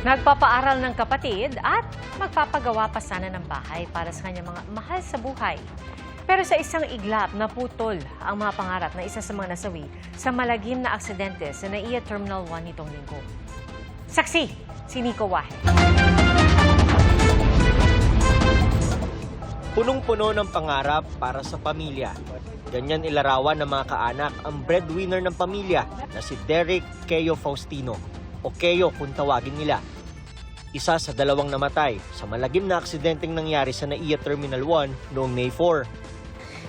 Nagpapaaral ng kapatid at magpapagawa pa sana ng bahay para sa kanyang mga mahal sa buhay. Pero sa isang iglap, naputol ang mga pangarap na isa sa mga nasawi sa malagim na aksidente sa NAIA Terminal 1 nitong linggo. Saksi, si Nico Wahe. Punong-puno ng pangarap para sa pamilya. Ganyan ilarawan ng mga kaanak ang breadwinner ng pamilya na si Derek Keyo Faustino o Keyo kung tawagin nila. Isa sa dalawang namatay sa malagim na aksidenteng nangyari sa NAIA Terminal 1 noong May 4.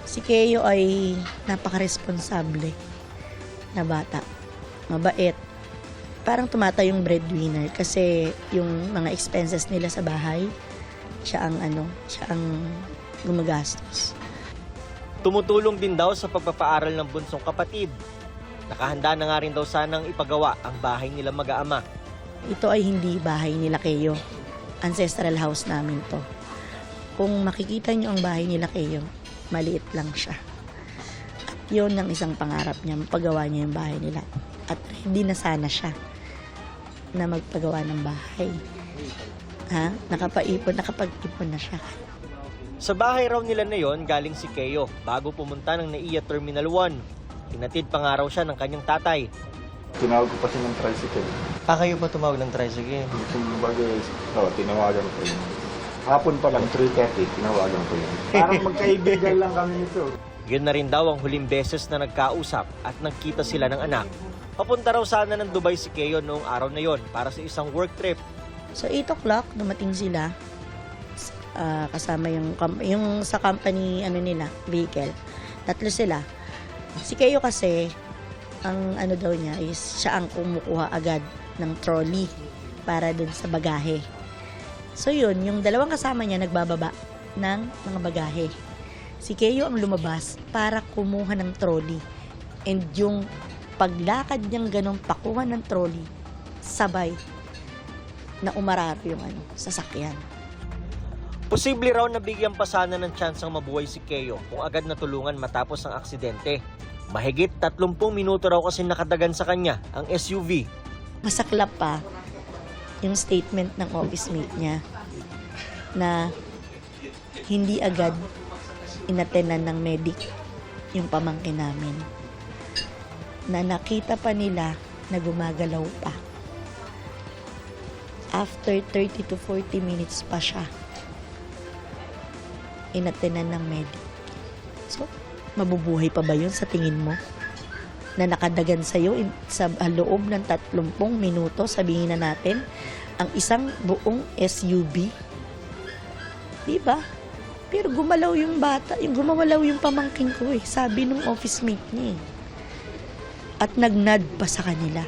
Si Keyo ay napaka-responsable na bata. Mabait. Parang tumata yung breadwinner kasi yung mga expenses nila sa bahay, siya ang gumagastos. Tumutulong din daw sa pagpapaaral ng bunsong kapatid. Nakahanda na nga rin daw sanang ipagawa ang bahay nila mag-aama. Ito ay hindi bahay nila Keyo. Ancestral house namin to. Kung makikita nyo ang bahay nila Keyo, maliit lang siya. At yun ang isang pangarap niya, mapagawa niya yung bahay nila. At hindi na sana siya na magpagawa ng bahay. Nakapag-ipon na siya. Sa bahay raw nila na yon galing si Keyo bago pumunta ng NAIA Terminal 1. Tinatid pa nga raw siya ng kanyang tatay. Tinawag ko pa siya ng tricycle. Kayo pa tumawag ng tricycle? Yung bagay, tinawagan ko yun. Hapon pa lang, 3:30, tinawagan ko yun. Parang magkaibigan lang kami nito. Yun na rin daw ang huling beses na nagkausap at nagkita sila ng anak. Papunta raw sana ng Dubai si Keyo noong araw na yon para sa isang work trip. So 8 o'clock, dumating sila. Kasama yung sa company nila, vehicle. Tatlo sila. Si Keyo kasi, ang daw niya is siya ang kumukuha agad ng trolley para dun sa bagahe. So yun, yung dalawang kasama niya nagbababa ng mga bagahe. Si Keyo ang lumabas para kumuha ng trolley. And yung paglakad niyang ganong pakuha ng trolley, sabay na umararo yung sasakyan. Posible raw na bigyan pa sana ng tsansang mabuhay si Keyo kung agad natulungan matapos ang aksidente. Mahigit 30 minuto raw kasi nakadagan sa kanya ang SUV. Masaklap pa yung statement ng office mate niya na hindi agad inatenan ng medic yung pamangkin namin. Na nakita pa nila na gumagalaw pa. After 30 to 40 minutes pa siya inatenan ng medic. So, mabubuhay pa ba yun sa tingin mo? Na nakadagan sa'yo sa loob ng 30 minuto, sabihin na natin, ang isang buong SUV. Diba? Pero gumalaw yung bata, gumalaw yung pamangkin ko sabi nung office mate niya At nagnad pa sa kanila.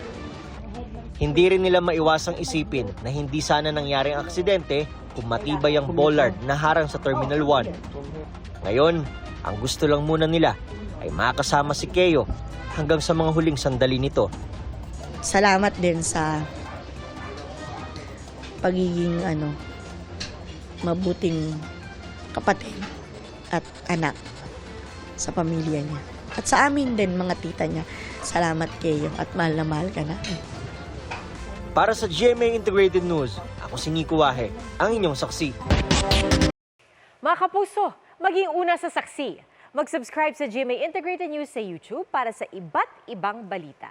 Hindi rin nila maiwasang isipin na hindi sana nangyari ang aksidente kung matibay ang bollard na harang sa Terminal 1. Ngayon, ang gusto lang muna nila ay makasama si Keyo hanggang sa mga huling sandali nito. Salamat din sa pagiging mabuting kapatid at anak sa pamilya niya. At sa amin din, mga tita niya, salamat Keyo at mahal na mahal ka na. Para sa GMA Integrated News, ako si Nico Wahe, ang inyong saksi. Mga kapuso, maging una sa saksi. Mag-subscribe sa GMA Integrated News sa YouTube para sa iba't ibang balita.